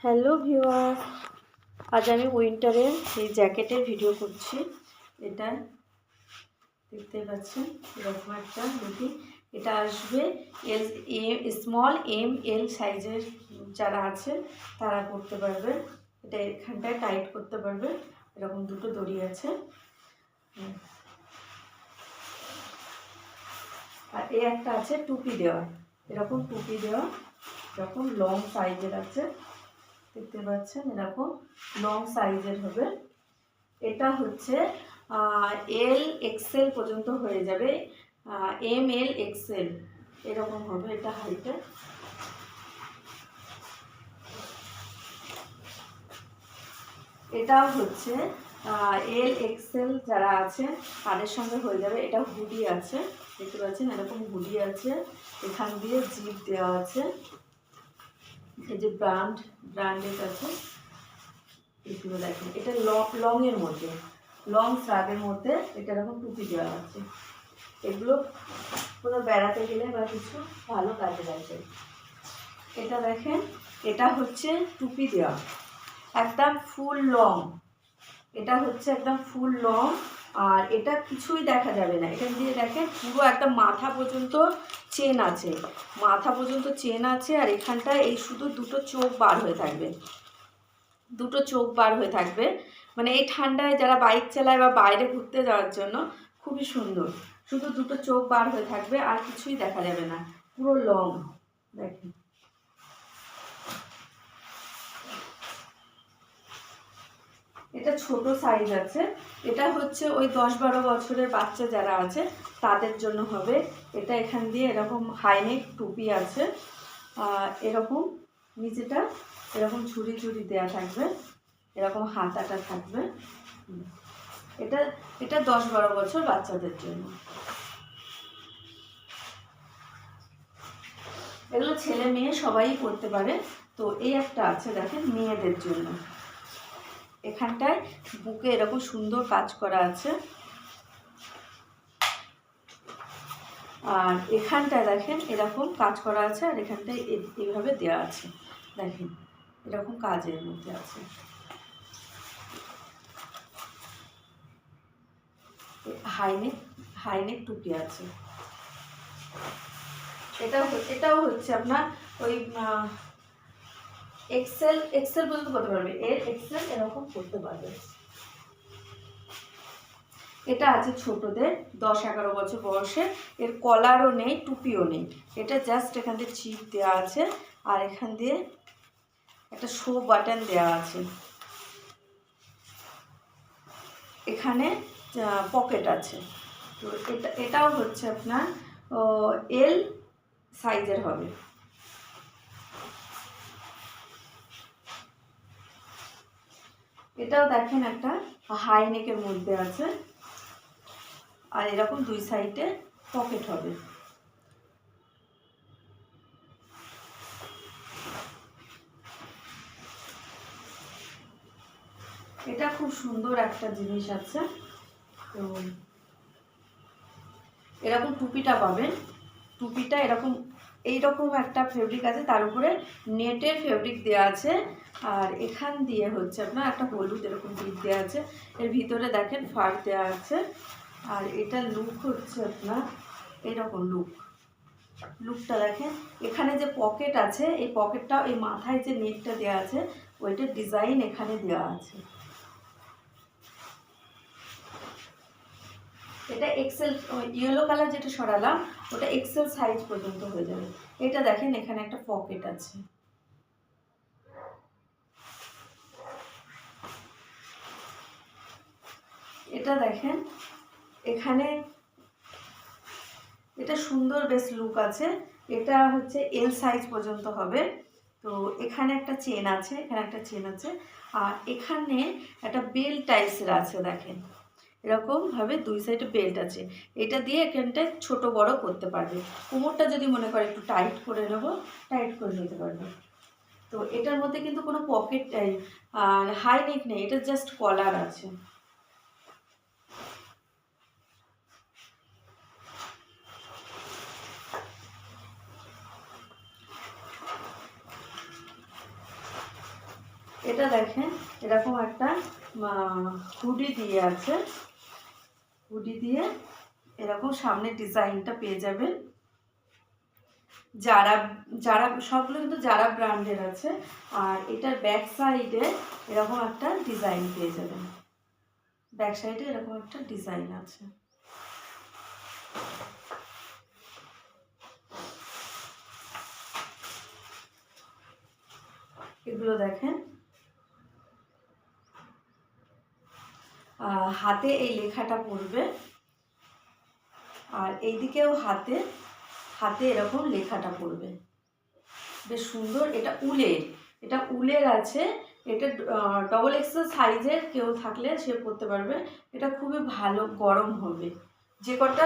Hello viewer, আজ আমি উইন্টারের এই জ্যাকেটের ভিডিও করছি। এটা দেখতে পাচ্ছেন, এরকম একটা লুকি। এটা আসবে স্মল এম এল সাইজের যারা আছে তারা করতে পারবে। এটা এখানটায় টাইট করতে পারবে। এরকম দুটো দড়ি আছে। আর এই একটা আছে টুপি দেওয়া, এরকম টুপি দেওয়া, এরকম লং সাইজের আছে। দেখতে পাচ্ছেন এরকম লং সাইজের হবে। এটা হচ্ছে এল এক্সেল পর্যন্ত হয়ে যাবে, এম এল এক্সেল এরকম হবে এটা হাইটে। এটা হচ্ছে এল এক্সেল যারা আছে তাদের সঙ্গে হয়ে যাবে। এটা হুডি আছে, দেখতে পাচ্ছেন এরকম হুডি আছে, এখান দিয়ে জিপ দেওয়া আছে। এই যে ব্র্যান্ডেড আছে, এগুলো দেখেন। এটা লং এর মধ্যে, লং স্কার্টের মধ্যে এটা এরকম টুপি দেওয়া আছে। এগুলো কোনো বেড়াতে গেলে বা কিছু ভালো কাজে লাগবে। এটা দেখেন, এটা হচ্ছে টুপি দেওয়া, একদম ফুল লং। এটা হচ্ছে একদম ফুল লং, আর এটা কিছুই দেখা যাবে না। এখান দিয়ে দেখেন পুরো একদম মাথা পর্যন্ত চেন আছে, মাথা পর্যন্ত চেন আছে। আর এখানটায় এই শুধু দুটো চোখ বার হয়ে থাকবে, দুটো চোখ বার হয়ে থাকবে। মানে এই ঠান্ডায় যারা বাইক চালায় বা বাইরে ঘুরতে যাওয়ার জন্য খুবই সুন্দর। শুধু দুটো চোখ বার হয়ে থাকবে, আর কিছুই দেখা যাবে না, পুরো লং। দেখেন এটা ছোট সাইজ আছে। এটা হচ্ছে ওই 10-12 বছরের বাচ্চা যারা আছে তাদের জন্য হবে। এটা এখান দিয়ে এরকম হাইনেক টুপি আছে, এরকম নিচেটা এরকম ঝুড়ি ঝুড়ি দেওয়া থাকবে, এরকম হাতাটা থাকবে। এটা এটা 10-12 বছর বাচ্চাদের জন্য। এগুলো ছেলে মেয়ে সবাই করতে পারে। তো এই একটা আছে দেখেন মেয়েদের জন্য, এখানটায় বুকে এরকম সুন্দর কাজ করা আছে। আর এখানটায় দেখেন এরকম কাজ করা আছে, আর এখানটায় এইভাবে দেওয়া আছে। দেখেন এরকম কাজের মধ্যে আছে। হাইনেক টুপি আছে। এটাও হচ্ছে আপনার ওই এক্সেল পর্যন্ত করতে পারবে, এর এক্সেল এরকম করতে পারবে। এটা আছে ছোটদের 10-11 বছর বয়সে। এর কলারও নেই, টুপিও নেই। এটা জাস্ট এখান দিয়ে চিপ দেওয়া আছে, আর এখান দিয়ে একটা শো বাটন দেওয়া আছে। এখানে পকেট আছে। তো এটাও হচ্ছে আপনার এল সাইজের হবে। এটাও দেখেন একটা হাই নেকের মধ্যে আছে, আর এরকম দুই সাইডে পকেট হবে। এটা খুব সুন্দর একটা জিনিস আছে। তো এরকম টুপিটা পাবেন, টুপিটা এরকম এইরকম একটা ফেব্রিক আছে, তার উপরে নেটের ফেব্রিক দেওয়া আছে। আর এখান দিয়ে হচ্ছে আপনার একটা হলুদ এরকম দিক দেওয়া আছে, এর ভিতরে দেখেন ফার দেওয়া আছে। আর এটা লুক হচ্ছে আপনার এরকম লুকটা দেখেন। এখানে যে পকেট আছে, এই পকেটটা এই মাথায় যে নেটটা দেওয়া আছে ওইটার ডিজাইন এখানে দেওয়া আছে। এটা এক্সেল, ইয়েলো কালার যেটা সরালাম ওটা এক্সেল সাইজ পর্যন্ত হয়ে যাবে। এটা দেখেন এখানে একটা পকেট আছে। এটা দেখেন এখানে, এটা সুন্দর বেশ লুক আছে। এটা হচ্ছে এল সাইজ পর্যন্ত হবে। তো এখানে একটা চেন আছে, এখানে একটা চেন আছে, আর এখানে একটা বেল্ট টাইপসের আছে। দেখেন এরকমভাবে দুই সাইডে বেল্ট আছে। এটা দিয়ে এখানটায় ছোট বড় করতে পারবে। কোমরটা যদি মনে করে একটু টাইট করে নেবো, টাইট করে নিতে পারবে। তো এটার মধ্যে কিন্তু কোনো পকেট হাই নেক নেই, এটা জাস্ট কলার আছে। এটা দেখেন এরকম একটা হুডি দিয়ে আছে, হুডি দিয়ে এরকম সামনে ডিজাইনটা পেয়ে যাবেন। যারা যারা সবগুলো কিন্তু যারা ব্র্যান্ডের আছে। আর এটার ব্যাক সাইডে এরকম একটা ডিজাইন পেয়ে যাবেন, ব্যাক সাইডে এরকম একটা ডিজাইন আছে। এগুলো দেখেন হাতে এই লেখাটা পড়বে, আর এইদিকেও হাতে হাতে এরকম লেখাটা পড়বে, বেশ সুন্দর। এটা উলের, এটা উলের আছে। এটা ডবল এক্সেল সাইজের কেউ থাকলে সে পরতে পারবে। এটা খুবই ভালো, গরম হবে যে কটা